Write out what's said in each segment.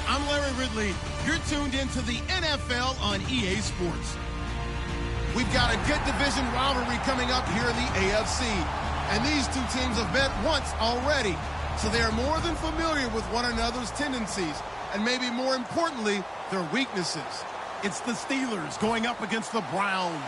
I'm Larry Ridley. You're tuned into the NFL on EA Sports. We've got a good division rivalry coming up here in the AFC. And these two teams have met once already. So they are more than familiar with one another's tendencies. And maybe more importantly, their weaknesses. It's the Steelers going up against the Browns.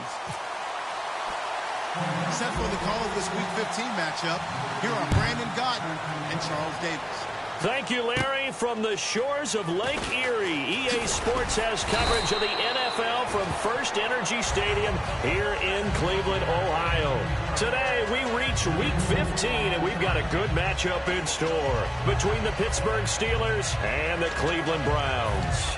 Set for the call of this Week 15 matchup, here are Brandon Gaudin and Charles Davis. Thank you, Larry. From the shores of Lake Erie, EA Sports has coverage of the NFL from First Energy Stadium here in Cleveland, Ohio. Today, we reach Week 15, and we've got a good matchup in store between the Pittsburgh Steelers and the Cleveland Browns.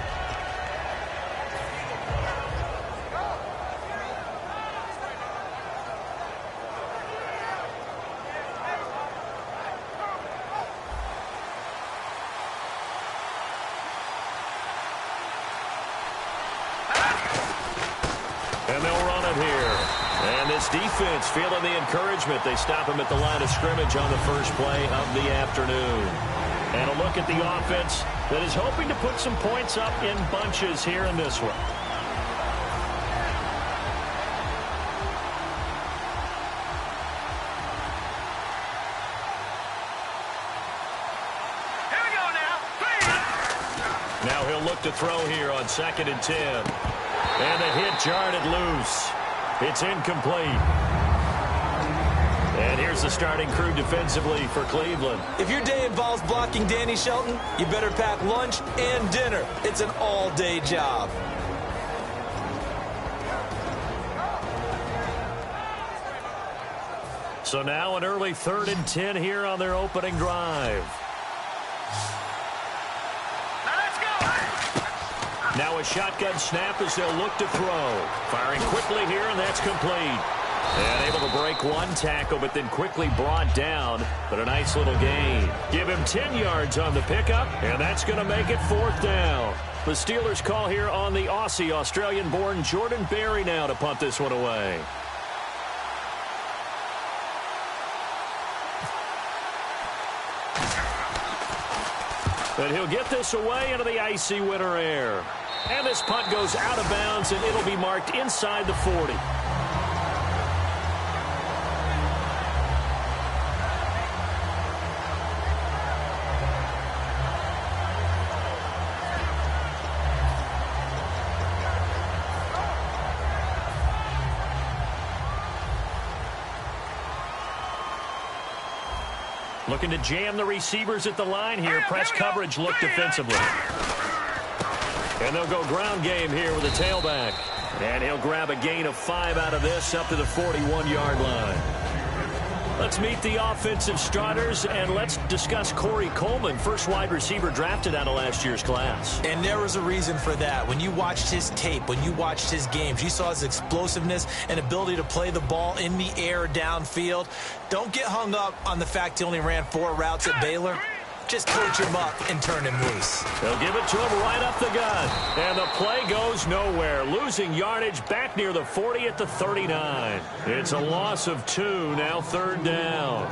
And they'll run it here. And this defense feeling the encouragement. They stop him at the line of scrimmage on the first play of the afternoon. And a look at the offense that is hoping to put some points up in bunches here in this one. Here we go now. Now he'll look to throw here on 2nd and 10. And the hit jarred it loose. It's incomplete. And here's the starting crew defensively for Cleveland. If your day involves blocking Danny Shelton, you better pack lunch and dinner. It's an all-day job. So now an early 3rd and 10 here on their opening drive. Now a shotgun snap as they'll look to throw. Firing quickly here, and that's complete. And able to break one tackle, but then quickly brought down. But a nice little gain. Give him 10 yards on the pickup, and that's going to make it 4th down. The Steelers call here on the Aussie, Australian-born Jordan Berry now to punt this one away. And he'll get this away into the icy winter air. And this punt goes out of bounds, and it'll be marked inside the 40. Looking to jam the receivers at the line here. Press coverage look defensively. And they'll go ground game here with a tailback. And he'll grab a gain of 5 out of this up to the 41-yard line. Let's meet the offensive starters, and let's discuss Corey Coleman, first wide receiver drafted out of last year's class. And there was a reason for that. When you watched his tape, when you watched his games, you saw his explosiveness and ability to play the ball in the air downfield. Don't get hung up on the fact he only ran 4 routes at Baylor. Just coach him up and turn him loose. They'll give it to him right up the gun. And the play goes nowhere. Losing yardage back near the 40 at the 39. It's a loss of 2, now 3rd down.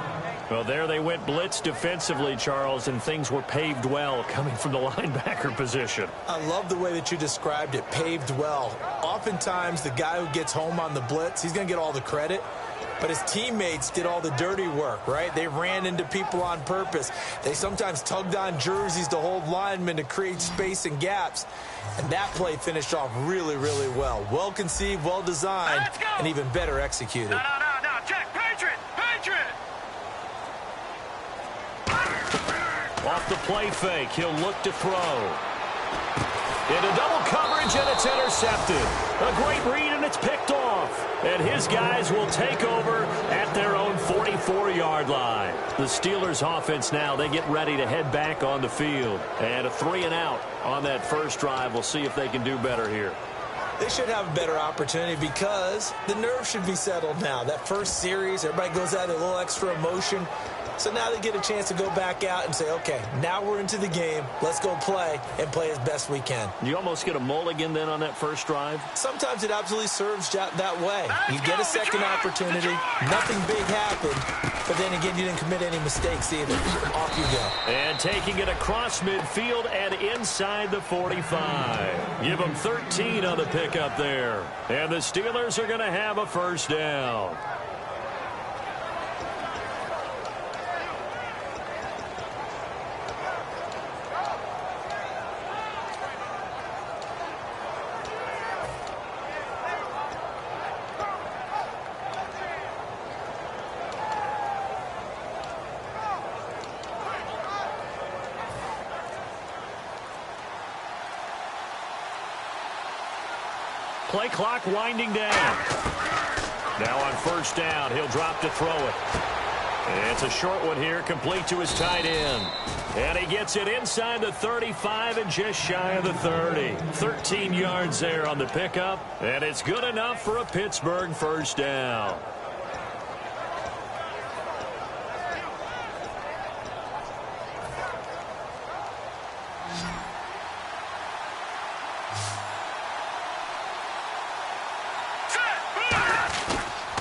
Well, there they went blitz defensively, Charles, and things were paved well coming from the linebacker position. I love the way that you described it, paved well. Oftentimes, the guy who gets home on the blitz, he's going to get all the credit. But his teammates did all the dirty work, right? They ran into people on purpose. They sometimes tugged on jerseys to hold linemen to create space and gaps. And that play finished off really, really well. Well conceived, well designed, and even better executed. No. Check. Patriot. Off the play fake, he'll look to throw. Into double coverage, and it's intercepted. A great read, and it's picked off. And his guys will take over at their own 44-yard line. The Steelers' offense now, they get ready to head back on the field. And a 3-and-out on that first drive. We'll see if they can do better here. They should have a better opportunity because the nerves should be settled now. That first series, everybody goes out with a little extra emotion. So now they get a chance to go back out and say, okay, now we're into the game. Let's go play and play as best we can. You almost get a mulligan then on that first drive? Sometimes it absolutely serves that way. You get a second opportunity. Nothing big happened, but then again, you didn't commit any mistakes either. Off you go. And taking it across midfield and inside the 45. Give them 13 on the pickup there. And the Steelers are going to have a first down. Play clock winding down. Now on first down, he'll drop to throw it. It's a short one here, complete to his tight end. And he gets it inside the 35 and just shy of the 30. 13 yards there on the pickup, and it's good enough for a Pittsburgh first down.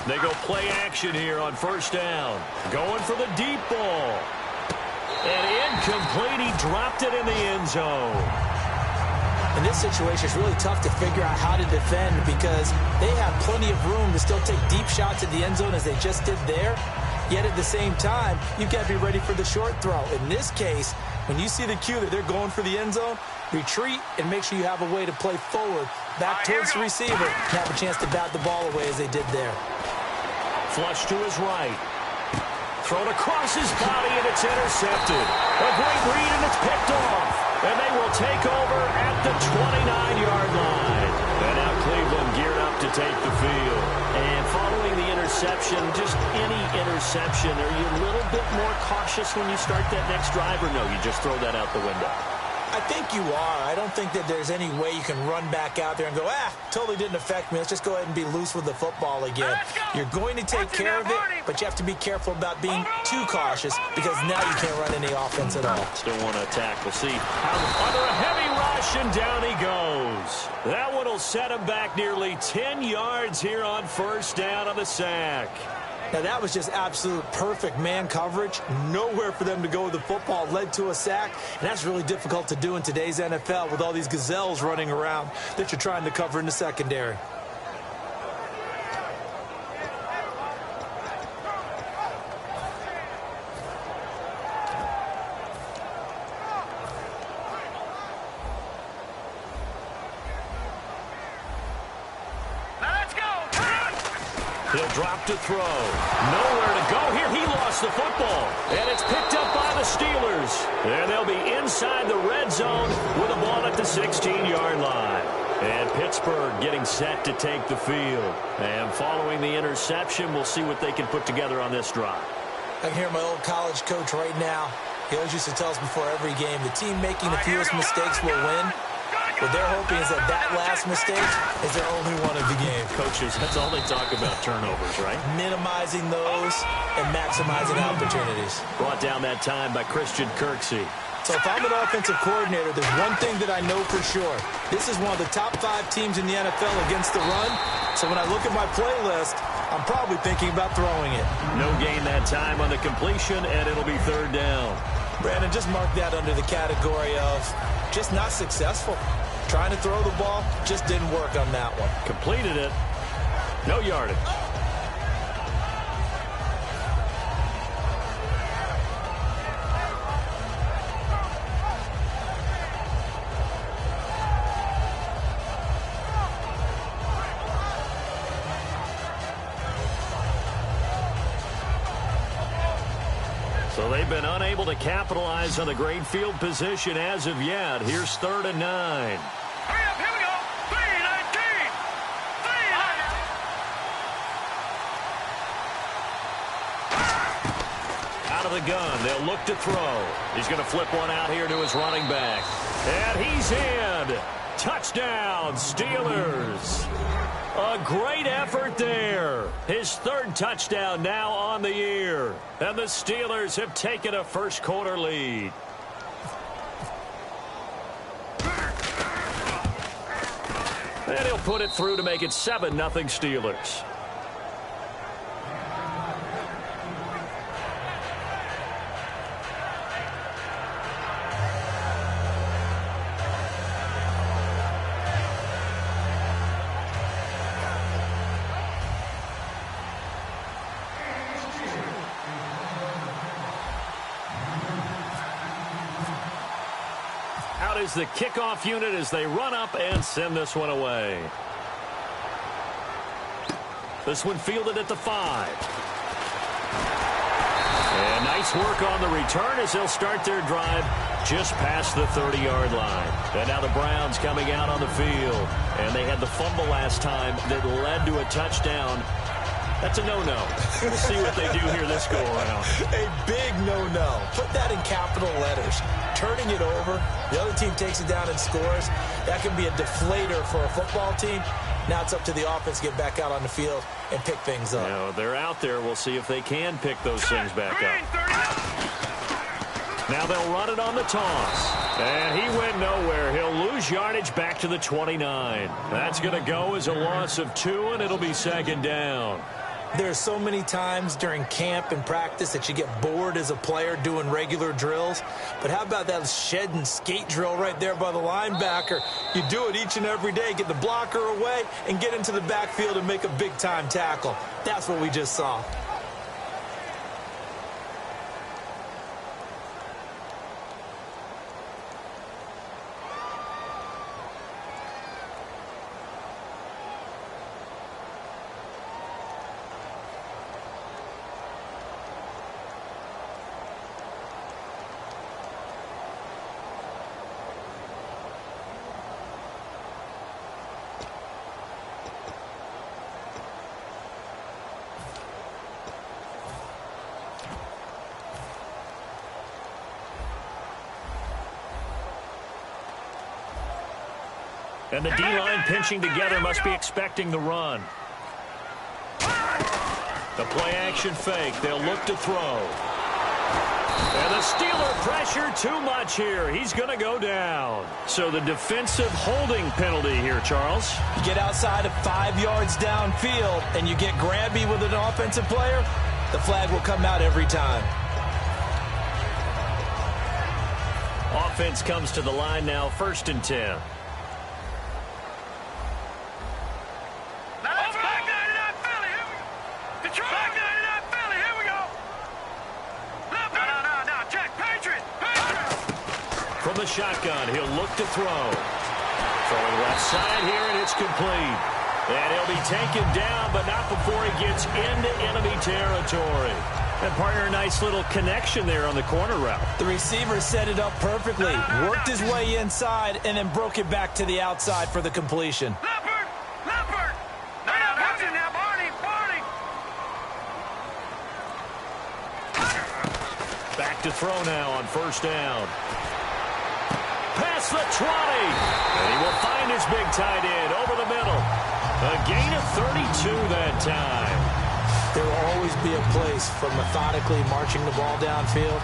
They go play action here on first down. Going for the deep ball. And incomplete. He dropped it in the end zone. In this situation, it's really tough to figure out how to defend because they have plenty of room to still take deep shots at the end zone as they just did there. Yet at the same time, you've got to be ready for the short throw. In this case, when you see the cue that they're going for the end zone, retreat and make sure you have a way to play forward back towards the receiver and have a chance to bat the ball away as they did there. Flush to his right. Thrown across his body, and it's intercepted. A great read, and it's picked off. And they will take over at the 29-yard line. And now Cleveland geared up to take the field. And following the interception, just any interception, are you a little bit more cautious when you start that next drive, or no, you just throw that out the window? I think you are. I don't think that there's any way you can run back out there and go, totally didn't affect me. Let's just go ahead and be loose with the football again. You're going to take care of it, but you have to be careful about being too cautious because now you can't run any offense at all. Still want to attack. We'll see. Under a heavy rush, and down he goes. That one will set him back nearly 10 yards here on first down on the sack. Now, that was just absolute perfect man coverage. Nowhere for them to go with the football. Led to a sack, and that's really difficult to do in today's NFL with all these gazelles running around that you're trying to cover in the secondary. He'll drop to throw. Nowhere to go here. He lost the football. And it's picked up by the Steelers. And they'll be inside the red zone with a ball at the 16-yard line. And Pittsburgh getting set to take the field. And following the interception, we'll see what they can put together on this drive. I can hear my old college coach right now. He always used to tell us before every game, the team making the fewest mistakes will win. What they're hoping is that that last mistake is their only one of the game. Coaches, that's all they talk about, turnovers, right? Minimizing those and maximizing opportunities. Brought down that time by Christian Kirksey. So if I'm an offensive coordinator, there's one thing that I know for sure. This is one of the top 5 teams in the NFL against the run. So when I look at my playlist, I'm probably thinking about throwing it. No gain that time on the completion, and it'll be third down. Brandon, just mark that under the category of just not successful. Trying to throw the ball, just didn't work on that one. Completed it. No yardage. So they've been unable to capitalize on the great field position as of yet. Here's 3rd and 9. Hurry up, here we go. 3-19. 3-19. Out of the gun. They'll look to throw. He's going to flip one out here to his running back. And he's in. Touchdown, Steelers. A great effort there. His 3rd touchdown now on the year. And the Steelers have taken a first-quarter lead. And he'll put it through to make it 7-0 Steelers. Out is the kickoff unit as they run up and send this one away. This one fielded at the 5. And nice work on the return as they'll start their drive just past the 30-yard line. And now the Browns coming out on the field. And they had the fumble last time that led to a touchdown. That's a no-no. We'll see what they do here this go-around. A big no-no. Put that in capital letters. Turning it over, the other team takes it down and scores. That can be a deflator for a football team. Now it's up to the offense to get back out on the field and pick things up. Now they're out there. We'll see if they can pick those things back up. Now they'll run it on the toss. And he went nowhere. He'll lose yardage back to the 29. That's going to go as a loss of 2, and it'll be second down. There's so many times during camp and practice that you get bored as a player doing regular drills. But how about that shed and skate drill right there by the linebacker? You do it each and every day. Get the blocker away and get into the backfield and make a big-time tackle. That's what we just saw. And the D-line pinching together must be expecting the run. The play-action fake. They'll look to throw. And the Steeler pressure too much here. He's going to go down. So the defensive holding penalty here, Charles. You get outside of 5 yards downfield and you get grabby with an offensive player, the flag will come out every time. Offense comes to the line now, 1st and 10. From the shotgun, he'll look to throw. Throwing left side here, and it's complete. And he'll be taken down, but not before he gets into enemy territory. And partner, a nice little connection there on the corner route. The receiver set it up perfectly, worked his way inside, and then broke it back to the outside for the completion. Leopard! Watch it now, Barney! Back to throw now on 1st down. Past the 20. And he will find his big tight end over the middle. A gain of 32 that time. There will always be a place for methodically marching the ball downfield.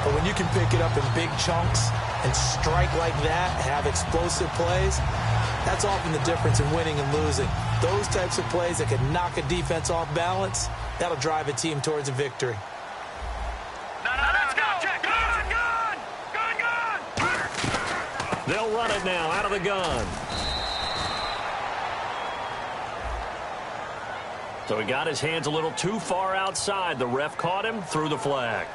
But when you can pick it up in big chunks and strike like that, have explosive plays, that's often the difference in winning and losing. Those types of plays that can knock a defense off balance, that'll drive a team towards a victory. They'll run it now out of the gun. So he got his hands a little too far outside. The ref caught him, threw the flag.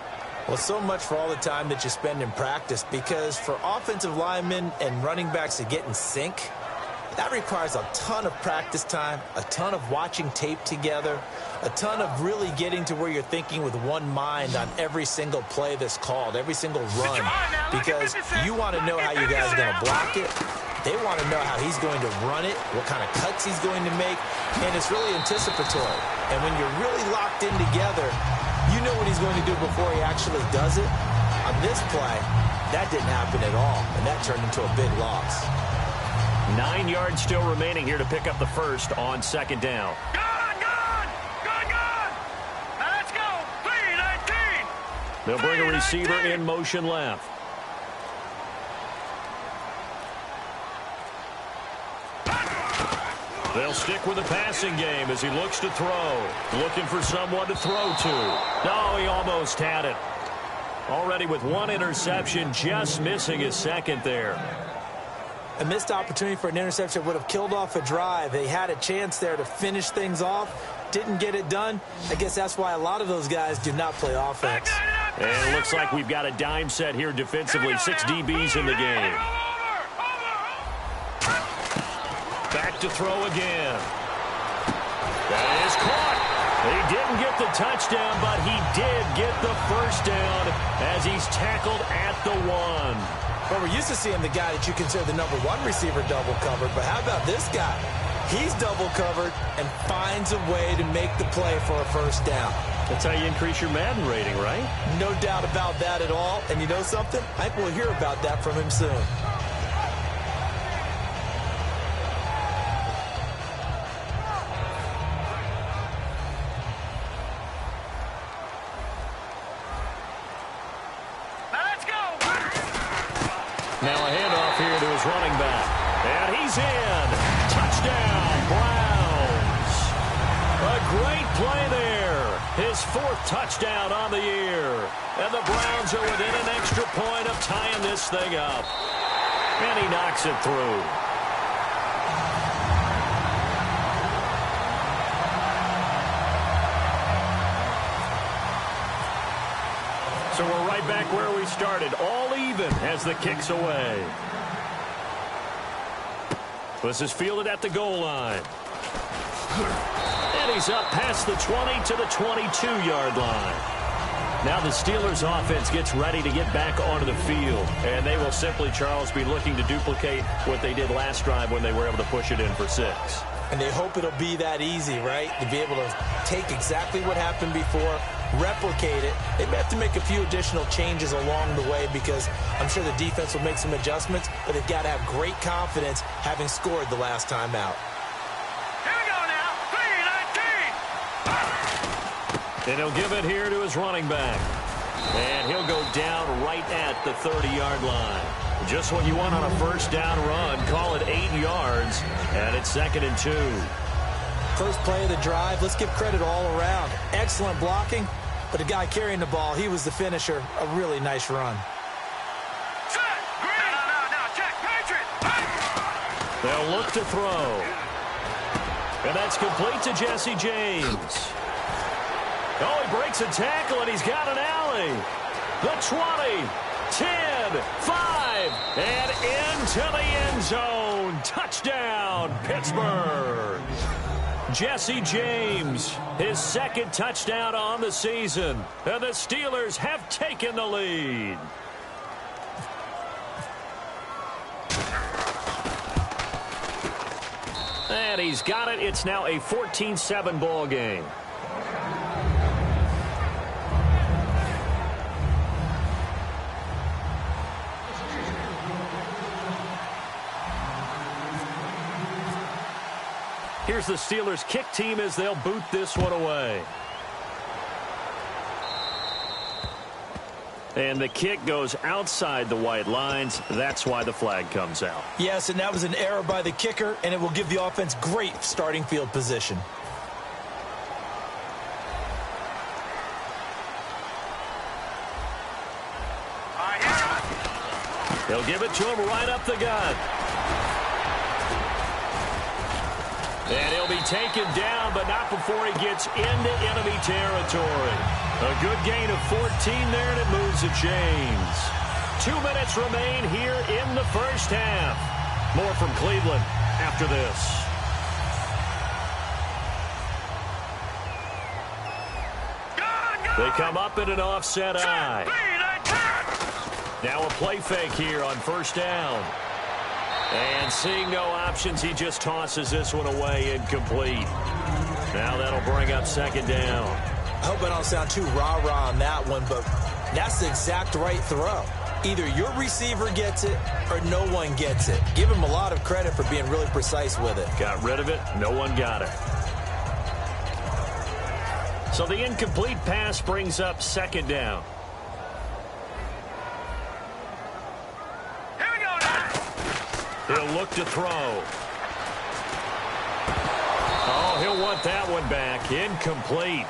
Well, so much for all the time that you spend in practice, because for offensive linemen and running backs to get in sync, that requires a ton of practice time, a ton of watching tape together, a ton of really getting to where you're thinking with one mind on every single play that's called, every single run, because you want to know how you guys are going to block it. They want to know how he's going to run it, what kind of cuts he's going to make, and it's really anticipatory. And when you're really locked in together, you know what he's going to do before he actually does it. On this play, that didn't happen at all, and that turned into a big loss. 9 yards still remaining here to pick up the first on 2nd down. Gone! Now let's go! 3-19! They'll bring a receiver in motion left. They'll stick with the passing game as he looks to throw. Looking for someone to throw to. No, he almost had it. Already with 1 interception, just missing his 2nd there. A missed opportunity for an interception would have killed off a drive. They had a chance there to finish things off. Didn't get it done. I guess that's why a lot of those guys do not play offense. And it looks like we've got a dime set here defensively. 6 DBs in the game. to throw again. That is caught. He didn't get the touchdown, but he did get the first down as he's tackled at the 1. Well, we're used to seeing the guy that you consider the number 1 receiver double covered, but how about this guy? He's double covered and finds a way to make the play for a first down. That's how you increase your Madden rating, right? No doubt about that at all. And you know something? I think we'll hear about that from him soon. Now a handoff here to his running back. And he's in. Touchdown, Browns. A great play there. His 4th touchdown on the year. And the Browns are within an extra point of tying this thing up. And he knocks it through. So we're right back where we started, all even as the kick's away. This is fielded at the goal line. And he's up past the 20 to the 22-yard line. Now the Steelers offense gets ready to get back onto the field. And they will simply, Charles, be looking to duplicate what they did last drive when they were able to push it in for 6. And they hope it'll be that easy, right? To be able to take exactly what happened before, replicate it. They may have to make a few additional changes along the way because I'm sure the defense will make some adjustments, but they've got to have great confidence having scored the last time out. Here we go now. 3-19. And he'll give it here to his running back. And he'll go down right at the 30-yard line. Just what you want on a first down run. Call it 8 yards, and it's 2nd and 2. First play of the drive, let's give credit all around. Excellent blocking, but the guy carrying the ball, he was the finisher. A really nice run. Set. Green. No. Check. Patriot. They'll look to throw. And that's complete to Jesse James. Oh, he breaks a tackle, and he's got an alley. The 20, 10, 5, and into the end zone. Touchdown, Pittsburgh. Jesse James, his 2nd touchdown on the season. And the Steelers have taken the lead. And he's got it. It's now a 14-7 ball game. Here's the Steelers kick team as they'll boot this one away. And the kick goes outside the white lines. That's why the flag comes out. Yes, and that was an error by the kicker, and it will give the offense great starting field position. They'll give it to him right up the gut. And he'll be taken down, but not before he gets into enemy territory. A good gain of 14 there, and it moves the chains. 2 minutes remain here in the first half. More from Cleveland after this. They come up in an offset eye. Now a play fake here on first down. And seeing no options, he just tosses this one away incomplete. Now that'll bring up 2nd down. I hope I don't sound too rah-rah on that one, but that's the exact right throw. Either your receiver gets it or no one gets it. Give him a lot of credit for being really precise with it. Got rid of it. No one got it. So the incomplete pass brings up 2nd down. He'll look to throw. Oh, he'll want that one back. Incomplete.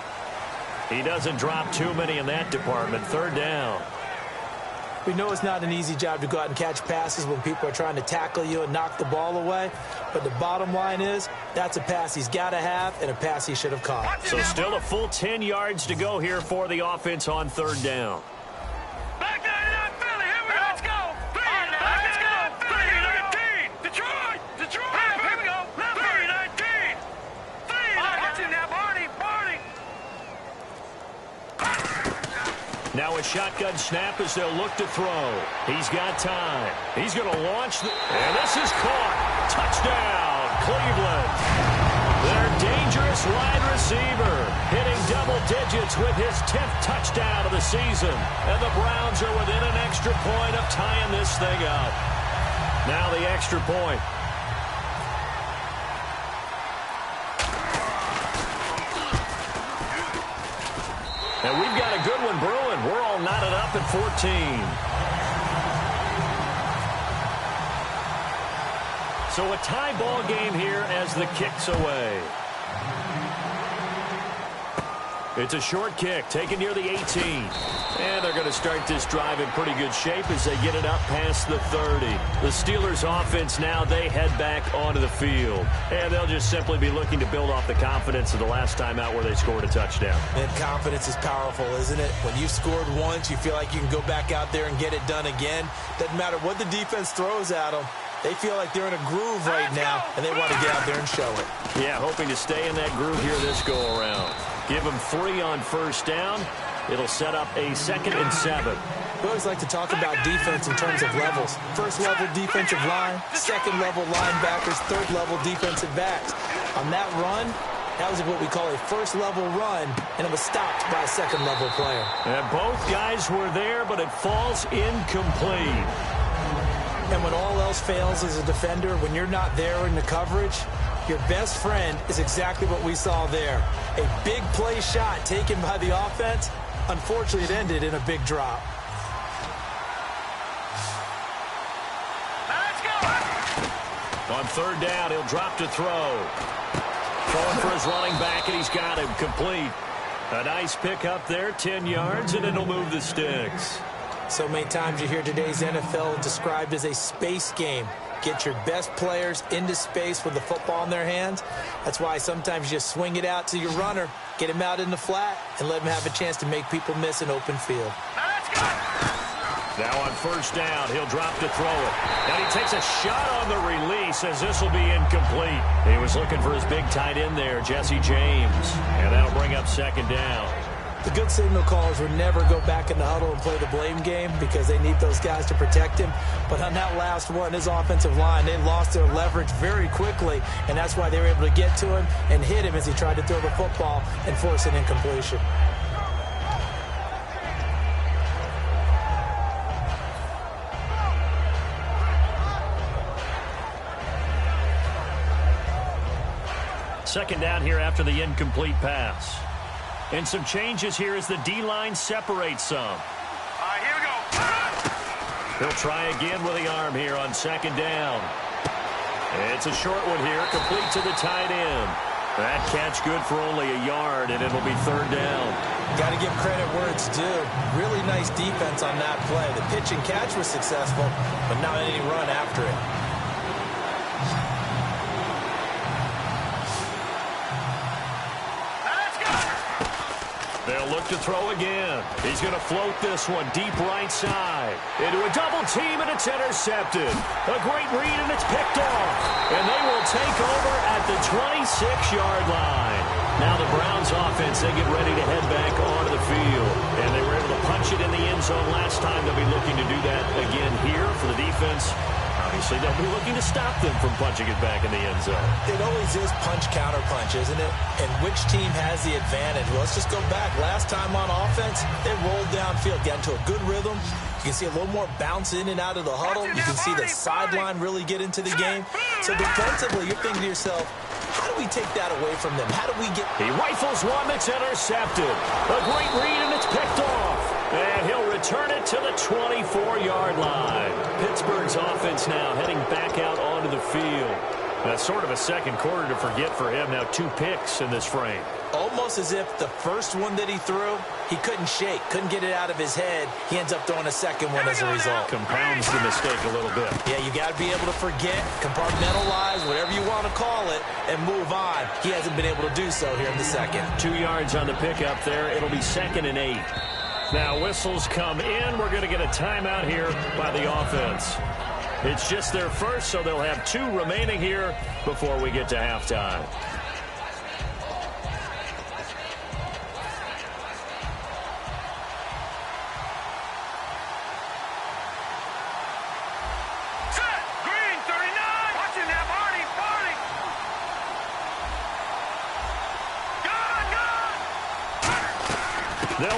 He doesn't drop too many in that department. 3rd down. We know it's not an easy job to go out and catch passes when people are trying to tackle you and knock the ball away. But the bottom line is, that's a pass he's got to have and a pass he should have caught. So still a full 10 yards to go here for the offense on 3rd down. Now a shotgun snap as they'll look to throw. He's got time. He's going to launch. And this is caught. Touchdown, Cleveland. Their dangerous wide receiver hitting double digits with his 10th touchdown of the season. And the Browns are within an extra point of tying this thing up. Now the extra point. And we've got a good one brewing. We're all knotted up at 14. So a tie ball game here as the kick's away. It's a short kick taken near the 18. And they're going to start this drive in pretty good shape as they get it up past the 30. The Steelers offense now, they head back onto the field. And they'll just simply be looking to build off the confidence of the last time out where they scored a touchdown. And confidence is powerful, isn't it? When you've scored once, you feel like you can go back out there and get it done again. Doesn't matter what the defense throws at them. They feel like they're in a groove right now, and they want to get out there and show it. Yeah, hoping to stay in that groove here this go-around. Give them 3 on first down. It'll set up a 2nd and 7. We always like to talk about defense in terms of levels. First-level defensive line, second-level linebackers, third-level defensive backs. On that run, that was what we call a first-level run, and it was stopped by a second-level player. And both guys were there, but it falls incomplete. And when all else fails as a defender, when you're not there in the coverage, your best friend is exactly what we saw there. A big play shot taken by the offense. Unfortunately, it ended in a big drop. Let's go. On 3rd down, he'll drop to throw. Throwing for his running back, and he's got him complete. A nice pick up there, 10 yards, and it'll move the sticks. So many times you hear today's NFL described as a space game. Get your best players into space with the football in their hands. That's why sometimes you just swing it out to your runner, get him out in the flat, and let him have a chance to make people miss an open field. Let's go. Now on 1st down, he'll drop to throw it. And he takes a shot on the release as this will be incomplete. He was looking for his big tight end there, Jesse James. And that'll bring up 2nd down. The good signal callers would never go back in the huddle and play the blame game because they need those guys to protect him. But on that last one, his offensive line, they lost their leverage very quickly, and that's why they were able to get to him and hit him as he tried to throw the football and force an incompletion. Second down here after the incomplete pass. And some changes here as the D-line separates some. All right, here we go. He'll try again with the arm here on 2nd down. It's a short one here, complete to the tight end. That catch good for only a yard, and it'll be 3rd down. Got to give credit where it's due. Really nice defense on that play. The pitch and catch was successful, but not any run after it. They'll look to throw again. He's going to float this one deep right side. Into a double team, and it's intercepted. A great read, and it's picked off. And they will take over at the 26-yard line. Now the Browns offense, they get ready to head back onto the field. And they were able to punch it in the end zone last time. They'll be looking to do that again here for the defense. Obviously, they'll be looking to stop them from punching it back in the end zone. It always is punch-counter-punch, isn't it? And which team has the advantage? Well, let's just go back. Last time on offense, they rolled downfield, got into a good rhythm. You can see a little more bounce in and out of the huddle. You can see the sideline really get into the game. So defensively, you're thinking to yourself, how do we take that away from them? How do we get... He rifles one that's intercepted. A great read, and it's picked off. And he'll return it to the 24-yard line. Pittsburgh's offense now heading back out onto the field. That's sort of a second quarter to forget for him. Now 2 picks in this frame. Almost as if the first one that he threw, he couldn't shake, couldn't get it out of his head. He ends up throwing a second one as a result. Compounds the mistake a little bit. Yeah, you got to be able to forget, compartmentalize, whatever you want to call it, and move on. He hasn't been able to do so here in the second. 2 yards on the pickup there. It'll be 2nd and 8. Now whistles come in. We're going to get a timeout here by the offense. It's just their first, so they'll have 2 remaining here before we get to halftime.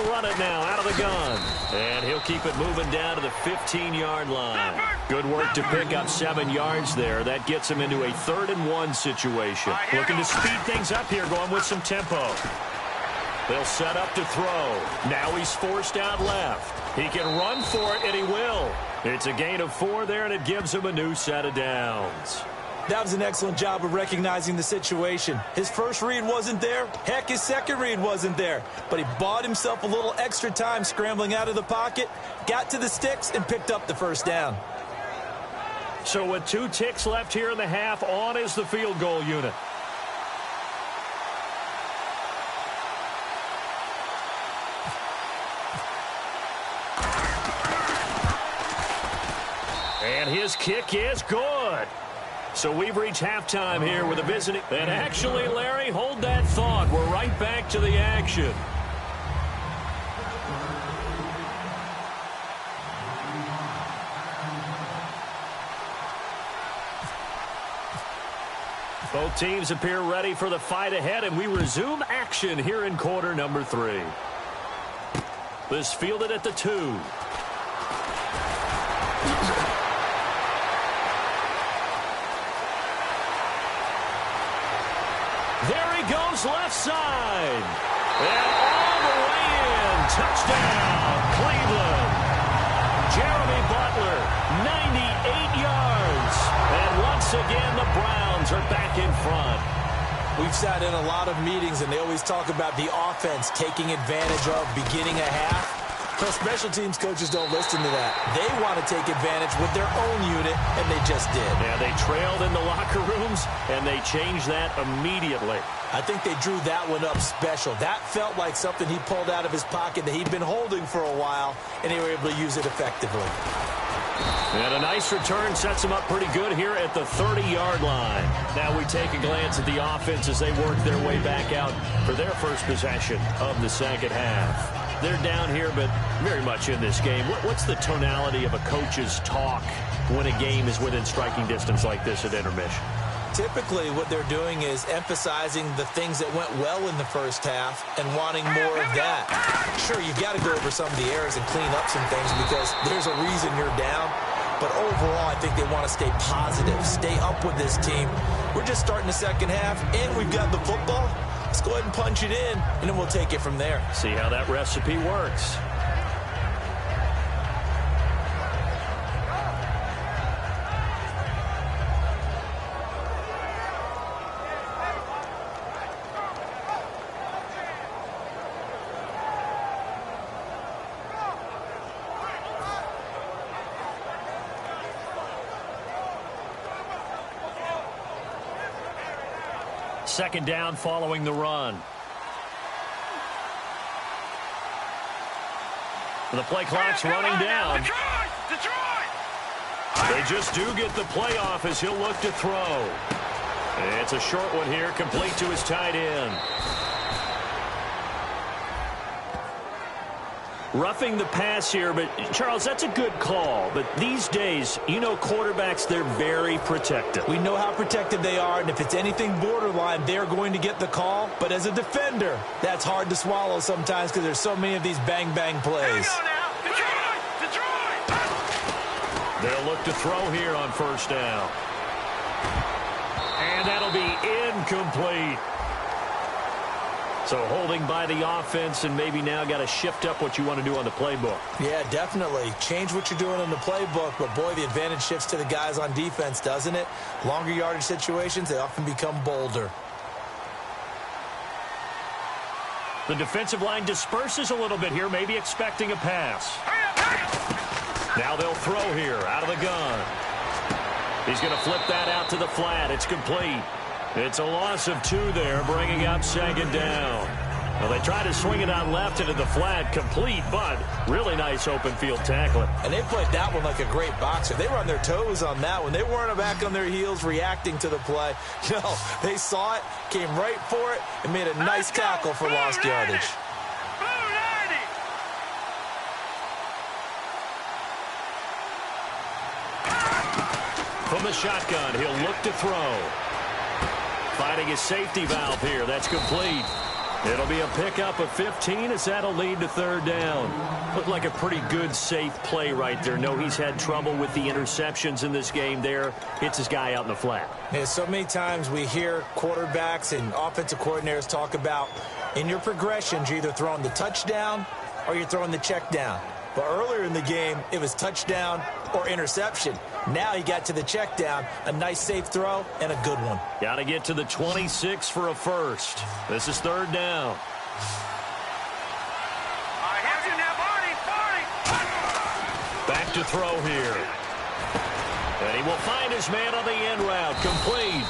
He'll run it now out of the gun. And he'll keep it moving down to the 15-yard line. Good work to pick up 7 yards there. That gets him into a 3rd-and-1 situation. Looking to speed things up here, going with some tempo. They'll set up to throw. Now he's forced out left. He can run for it, and he will. It's a gain of 4 there, and it gives him a new set of downs. That was an excellent job of recognizing the situation. His first read wasn't there. Heck, his second read wasn't there. But he bought himself a little extra time scrambling out of the pocket, got to the sticks, and picked up the first down. So with 2 ticks left here in the half, on is the field goal unit. And his kick is good. So we've reached halftime here with a visiting. And actually, Larry, hold that thought. We're right back to the action. Both teams appear ready for the fight ahead, and we resume action here in quarter number 3. This fielded at the 2. There he goes left side. And all the way in. Touchdown, Cleveland. Jeremy Butler, 98 yards. And once again, the Browns are back in front. We've sat in a lot of meetings, and they always talk about the offense taking advantage of beginning a half. But special teams coaches don't listen to that. They want to take advantage with their own unit, and they just did. Yeah, they trailed in the locker rooms, and they changed that immediately. I think they drew that one up special. That felt like something he pulled out of his pocket that he'd been holding for a while, and they were able to use it effectively. And a nice return sets him up pretty good here at the 30-yard line. Now we take a glance at the offense as they work their way back out for their first possession of the second half. They're down here, but very much in this game. What's the tonality of a coach's talk when a game is within striking distance like this at intermission? Typically, what they're doing is emphasizing the things that went well in the first half and wanting more of that. Sure, you've got to go over some of the errors and clean up some things because there's a reason you're down. But overall, I think they want to stay positive, stay up with this team. We're just starting the second half, and we've got the football. Let's go ahead and punch it in, and then we'll take it from there. See how that recipe works. Second down following the run. The play clock's running down. Detroit! They just do get the playoff as he'll look to throw. It's a short one here, complete to his tight end. Roughing the pass here, but Charles, that's a good call. But these days, you know quarterbacks, they're very protective. We know how protective they are, and if it's anything borderline, they're going to get the call. But as a defender, that's hard to swallow sometimes because there's so many of these bang-bang plays. Detroit! They'll look to throw here on first down. And that'll be incomplete. So holding by the offense, and maybe now got to shift up what you want to do on the playbook. Yeah, definitely. Change what you're doing in the playbook, but boy, the advantage shifts to the guys on defense, doesn't it? Longer yardage situations, they often become bolder. The defensive line disperses a little bit here, maybe expecting a pass. Now they'll throw here out of the gun. He's going to flip that out to the flat. It's complete. It's a loss of 2 there, bringing up second down. Well, they try to swing it out left into the flat, complete, but really nice open field tackling. And they played that one like a great boxer. They were on their toes on that one. They weren't back on their heels reacting to the play. No, they saw it, came right for it, and made a nice tackle for lost yardage. From the shotgun, he'll look to throw. Finding his safety valve here. That's complete. It'll be a pickup of 15 as that'll lead to third down. Looked like a pretty good, safe play right there. No, he's had trouble with the interceptions in this game there. Hits his guy out in the flat. Yeah, so many times we hear quarterbacks and offensive coordinators talk about in your progressions, you're either throwing the touchdown or you're throwing the check down. But earlier in the game, it was touchdown or interception. Now he got to the check down, a nice safe throw, and a good one. Got to get to the 26 for a first. This is third down. Back to throw here. And he will find his man on the end route, complete.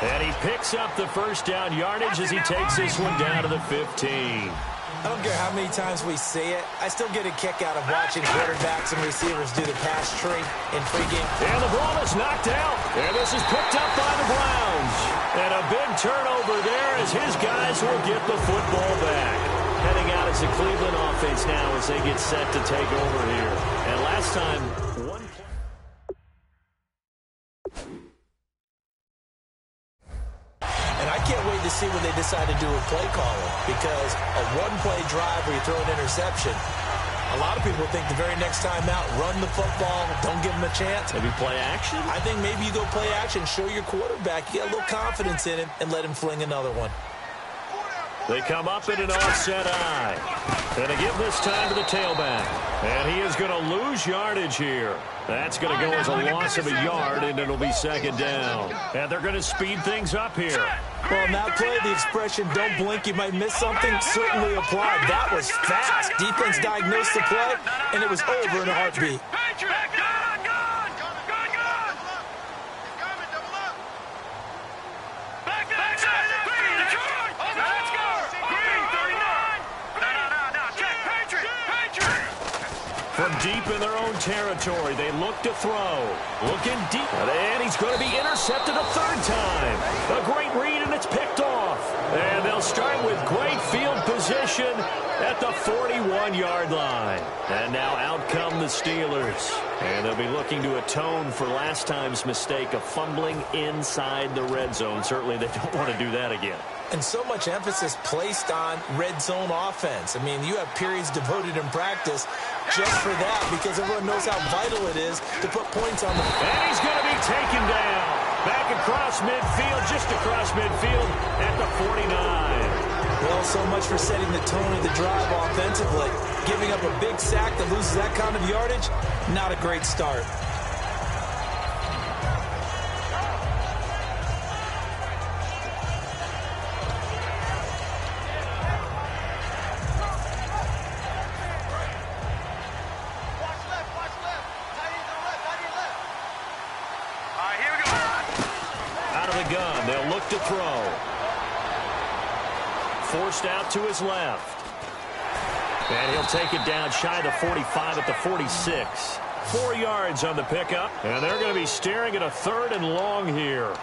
And he picks up the first down yardage as he takes this one down to the 15. I don't care how many times we say it. I still get a kick out of watching quarterbacks and receivers do the pass tree in pregame. And the ball is knocked out. And this is picked up by the Browns. And a big turnover there as his guys will get the football back. Heading out as the Cleveland offense now as they get set to take over here. And last time, one play. And I can't wait to see when they decide to do a play calling, because a one-play drive where you throw an interception, a lot of people think the very next time out, run the football, don't give them a chance. Maybe play action? I think maybe you go play action, show your quarterback, you get a little confidence in him, and let him fling another one. They come up in an offset eye. And they give this time to the tailback. And he is going to lose yardage here. That's going to go as a loss of a yard, and it'll be second down. And they're going to speed things up here. Well, in that play, the expression, don't blink, you might miss something, certainly applied. That was fast. Defense diagnosed the play, and it was over in a heartbeat. From deep in their own territory, they look to throw. Looking deep. And he's going to be intercepted a third time. A great read, and it's picked off. And they'll start with great field position at the 41-yard line. And now out come the Steelers. And they'll be looking to atone for last time's mistake of fumbling inside the red zone. Certainly they don't want to do that again. And so much emphasis placed on red zone offense. I mean, you have periods devoted in practice just for that, because everyone knows how vital it is to put points on the field. And he's going to be taken down. Back across midfield, just across midfield at the 49. Well, so much for setting the tone of the drive offensively. Giving up a big sack that loses that kind of yardage, not a great start. Gun. They'll look to throw. Forced out to his left. And he'll take it down shy of the 45 at the 46. 4 yards on the pickup. And they're going to be staring at a third and long here.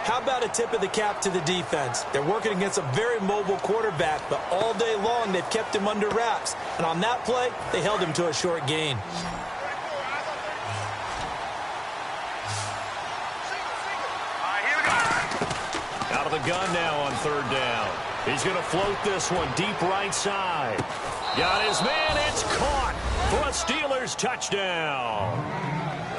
How about a tip of the cap to the defense? They're working against a very mobile quarterback, but all day long they've kept him under wraps. And on that play, they held him to a short gain. The gun now on third down. He's going to float this one deep right side. Got his man. It's caught for a Steelers touchdown.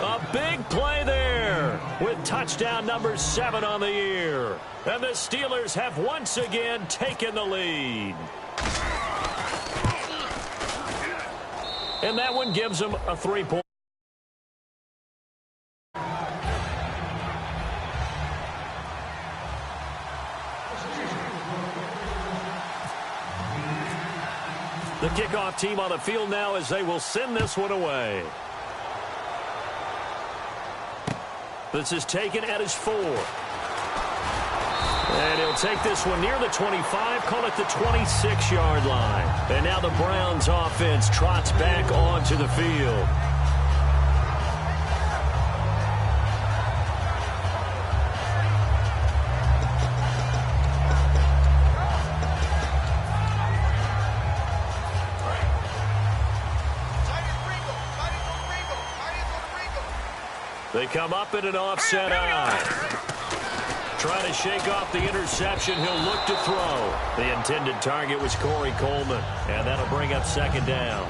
A big play there with touchdown number 7 on the year. And the Steelers have once again taken the lead. And that one gives them a 3-point. The kickoff team on the field now as they will send this one away. This is taken at his 4. And he'll take this one near the 25, call it the 26-yard line. And now the Browns offense trots back onto the field. They come up in an offset eye. trying to shake off the interception. He'll look to throw. The intended target was Corey Coleman, and that'll bring up second down.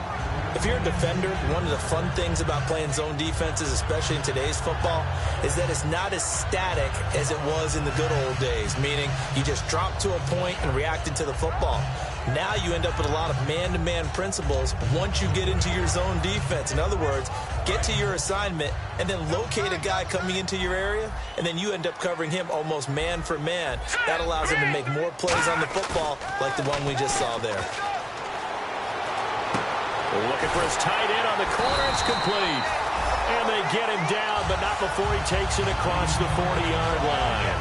If you're a defender, one of the fun things about playing zone defenses, especially in today's football, is that it's not as static as it was in the good old days, meaning you just drop to a point and reacted to the football. Now you end up with a lot of man-to-man principles once you get into your zone defense. In other words, get to your assignment and then locate a guy coming into your area, and then you end up covering him almost man for man. That allows him to make more plays on the football like the one we just saw there. Looking for his tight end on the corner. It's complete. And they get him down, but not before he takes it across the 40-yard line.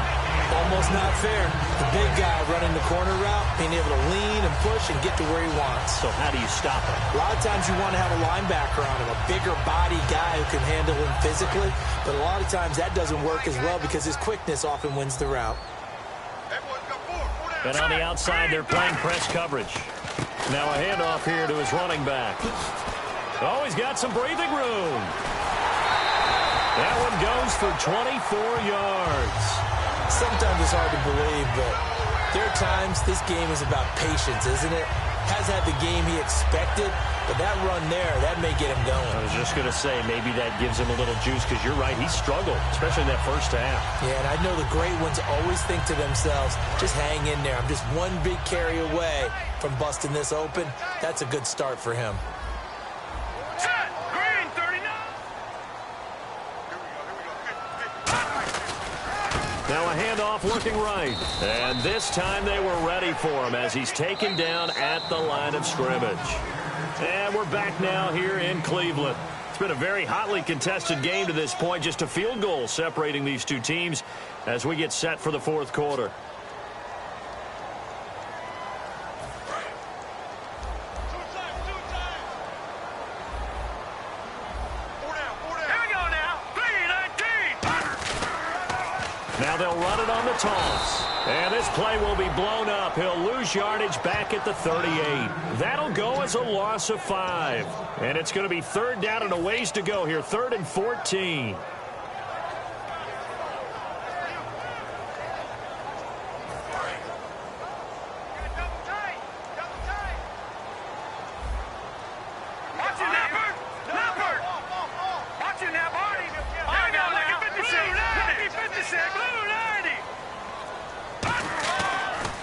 Almost not fair. The big guy running the corner route, being able to lean and push and get to where he wants. So how do you stop him? A lot of times you want to have a linebacker on him, a bigger body guy who can handle him physically. But a lot of times that doesn't work as well because his quickness often wins the route. And on the outside, they're playing press coverage. Now a handoff here to his running back. Oh, he's got some breathing room. That one goes for 24 yards. Sometimes it's hard to believe, but there are times this game is about patience, isn't it? Has had the game he expected, but that run there, that may get him going. I was just going to say, maybe that gives him a little juice, because you're right, he struggled, especially in that first half. Yeah, and I know the great ones always think to themselves, just hang in there. I'm just one big carry away from busting this open. That's a good start for him. Green 39. Now a handoff looking right. And this time they were ready for him as he's taken down at the line of scrimmage. And we're back now here in Cleveland. It's been a very hotly contested game to this point. Just a field goal separating these two teams as we get set for the fourth quarter. Now they'll run it on the toss. And this play will be blown up. He'll lose yardage back at the 38. That'll go as a loss of 5. And it's going to be third down and a ways to go here. 3rd and 14.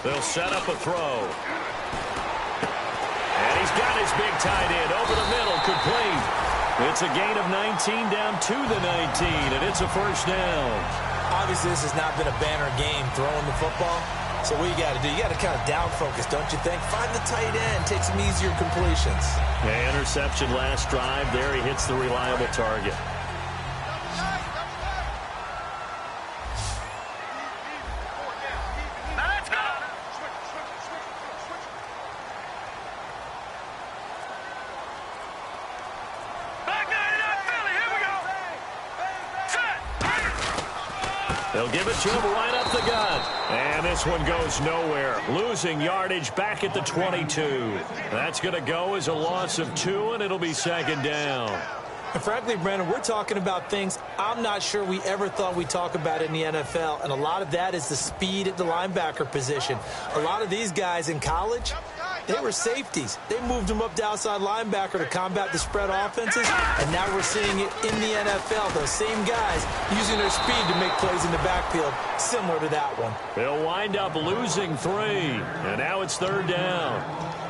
They'll set up a throw. And he's got his big tight end over the middle, complete. It's a gain of 19 down to the 19, and it's a first down. Obviously, this has not been a banner game throwing the football. So what you got to do, you got to kind of down focus, don't you think? Find the tight end, take some easier completions. Yeah, interception last drive. There he hits the reliable target. They'll give it to him right up the gut. And this one goes nowhere. Losing yardage back at the 22. That's going to go as a loss of 2, and it'll be second down. And frankly, Brandon, we're talking about things I'm not sure we ever thought we'd talk about in the NFL. And a lot of that is the speed at the linebacker position. A lot of these guys in college, they were safeties. They moved them up to outside linebacker to combat the spread offenses, and now we're seeing it in the NFL. Those same guys using their speed to make plays in the backfield, similar to that one. They'll wind up losing 3, and now it's third down.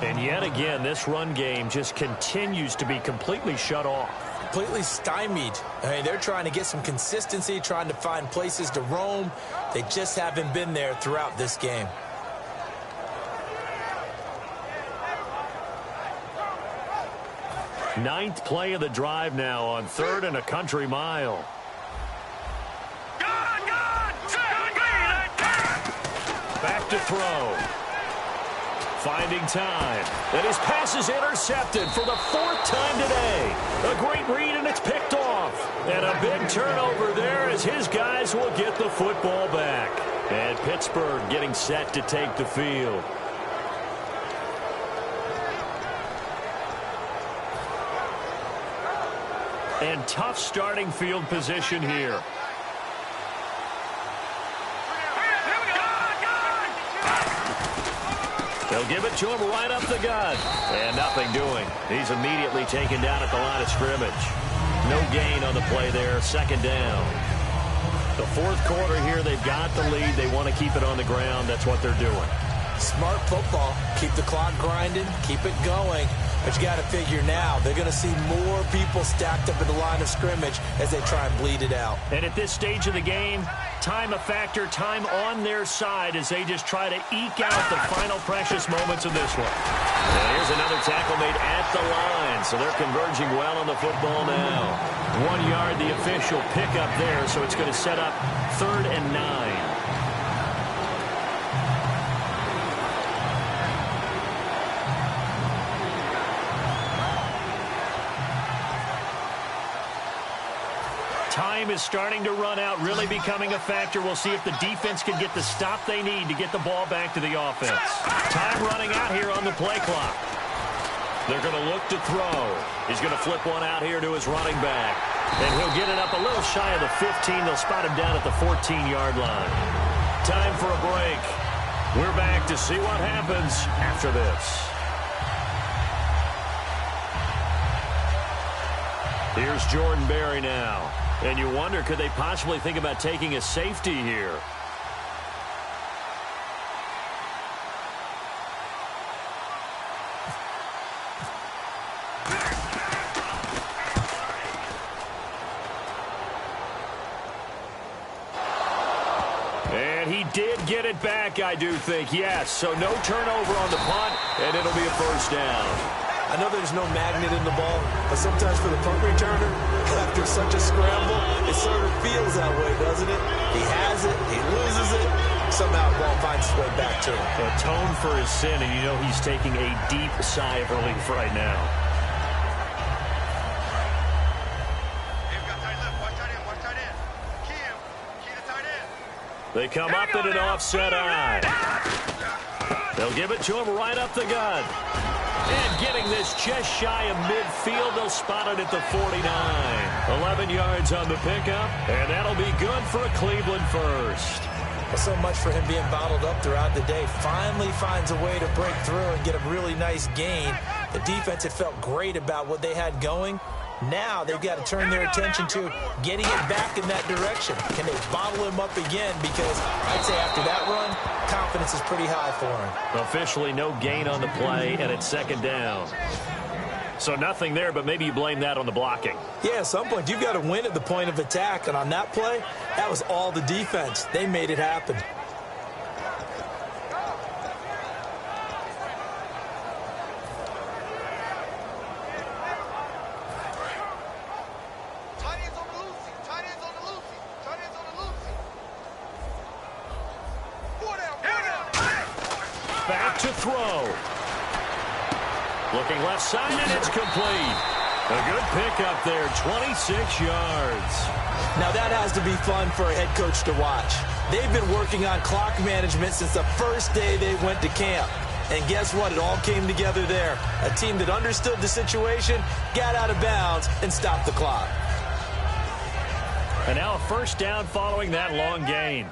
And yet again, this run game just continues to be completely shut off. Completely stymied. I mean, they're trying to get some consistency, trying to find places to roam. They just haven't been there throughout this game. Ninth play of the drive now on 3rd and a country mile. Back to throw. Finding time. And his pass is intercepted for the 4th time today. A great read, and it's picked off. And a big turnover there as his guys will get the football back. And Pittsburgh getting set to take the field. And tough starting field position here. They'll give it to him right up the gut. And nothing doing. He's immediately taken down at the line of scrimmage. No gain on the play there. Second down. The fourth quarter here, they've got the lead. They want to keep it on the ground. That's what they're doing. Smart football. Keep the clock grinding. Keep it going. But you got to figure now, they're going to see more people stacked up at the line of scrimmage as they try and bleed it out. And at this stage of the game, time a factor, time on their side as they just try to eke out the final precious moments of this one. And here's another tackle made at the line, so they're converging well on the football now. 1 yard, the official pickup there, so it's going to set up 3rd and 9. Time is starting to run out, really becoming a factor. We'll see if the defense can get the stop they need to get the ball back to the offense. Time running out here on the play clock. They're going to look to throw. He's going to flip one out here to his running back. And he'll get it up a little shy of the 15. They'll spot him down at the 14-yard line. Time for a break. We're back to see what happens after this. Here's Jordan Berry now. And you wonder, could they possibly think about taking a safety here? And he did get it back, I do think, yes. So no turnover on the punt, and it'll be a first down. I know there's no magnet in the ball, but sometimes for the punt returner, after such a scramble, it sort of feels that way, doesn't it? He has it, he loses it, somehow the ball finds its way back to him. Atone for his sin, and you know he's taking a deep sigh of relief right now. They come up at an offset eye. They'll give it to him right up the gut. And getting this just shy of midfield, they'll spot it at the 49. 11 yards on the pickup, and that'll be good for a Cleveland first. Well, so much for him being bottled up throughout the day. Finally finds a way to break through and get a really nice gain. The defense had felt great about what they had going. Now they've got to turn their attention to getting it back in that direction. Can they bottle him up again? Because I'd say after that run, confidence is pretty high for him. Officially no gain on the play, and it's second down. So nothing there, but maybe you blame that on the blocking. Yeah, at some point you've got to win at the point of attack, and on that play, that was all the defense. They made it happen. Back to throw. Looking left side, and it's complete. A good pickup there, 26 yards. Now that has to be fun for a head coach to watch. They've been working on clock management since the first day they went to camp. And guess what? It all came together there. A team that understood the situation, got out of bounds, and stopped the clock. And now a first down following that long gain.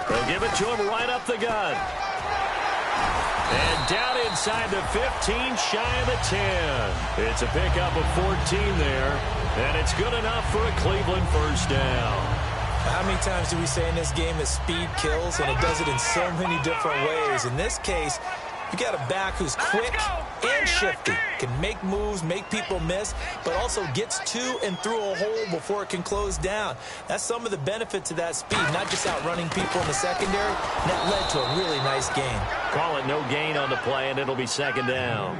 They'll give it to him right up the gut. And down inside the 15, shy of the 10. It's a pickup of 14 there, and it's good enough for a Cleveland first down. How many times do we say in this game that speed kills, and it does it in so many different ways? In this case, you got a back who's quick and shifty, can make moves, make people miss, but also gets to and through a hole before it can close down. That's some of the benefits of that speed, not just outrunning people in the secondary. And that led to a really nice gain. Call it no gain on the play, and it'll be second down.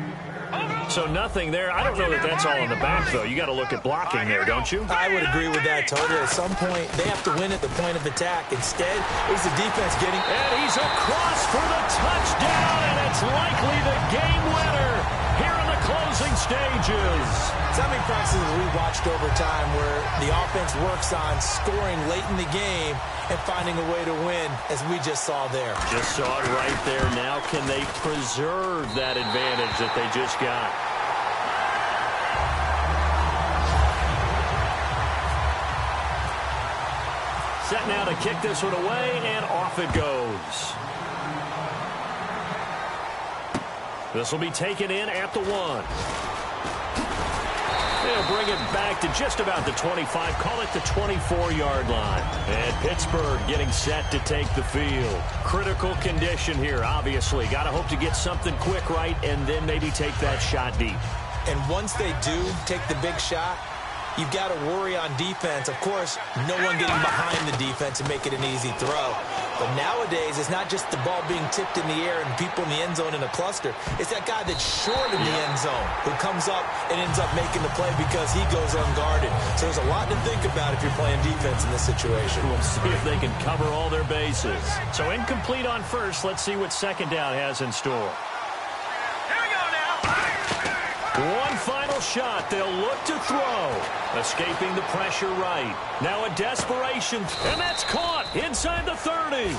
So nothing there. I don't know that that's all in the back, though. You got to look at blocking there, don't you? I would agree with that totally. At some point, they have to win at the point of attack. Instead, it's the defense getting... And he's across for the touchdown, and it's likely the game winner here in the closing stages. So how many practices have we watched over time where the offense works on scoring late in the game and finding a way to win, as we just saw there? Just saw it right there. Now can they preserve that advantage that they just got? Set now to kick this one away, and off it goes. This will be taken in at the 1. They'll bring it back to just about the 25, call it the 24-yard line. And Pittsburgh getting set to take the field. Critical condition here, obviously. Got to hope to get something quick right and then maybe take that shot deep. And once they do take the big shot, you've got to worry on defense. Of course, no one getting behind the defense and make it an easy throw. But nowadays, it's not just the ball being tipped in the air and people in the end zone in a cluster. It's that guy that's short in the end zone who comes up and ends up making the play because he goes unguarded. So there's a lot to think about if you're playing defense in this situation. We'll see if they can cover all their bases. So incomplete on first. Let's see what second down has in store. One final shot. They'll look to throw. Escaping the pressure right. Now a desperation. And that's caught inside the 30.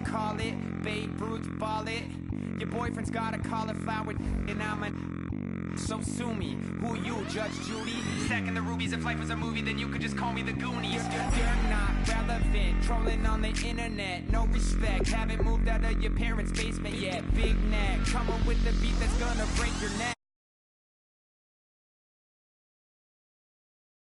Call it, Babe Ruth ball it. Your boyfriend's got a cauliflower and I'm a... So sue me, who you, Judge Judy? Stacking the rubies, if life was a movie, then you could just call me the Goonies. You're not relevant, trolling on the internet. No respect, haven't moved out of your parents' basement yet. Big neck, coming with the beat that's gonna break your neck.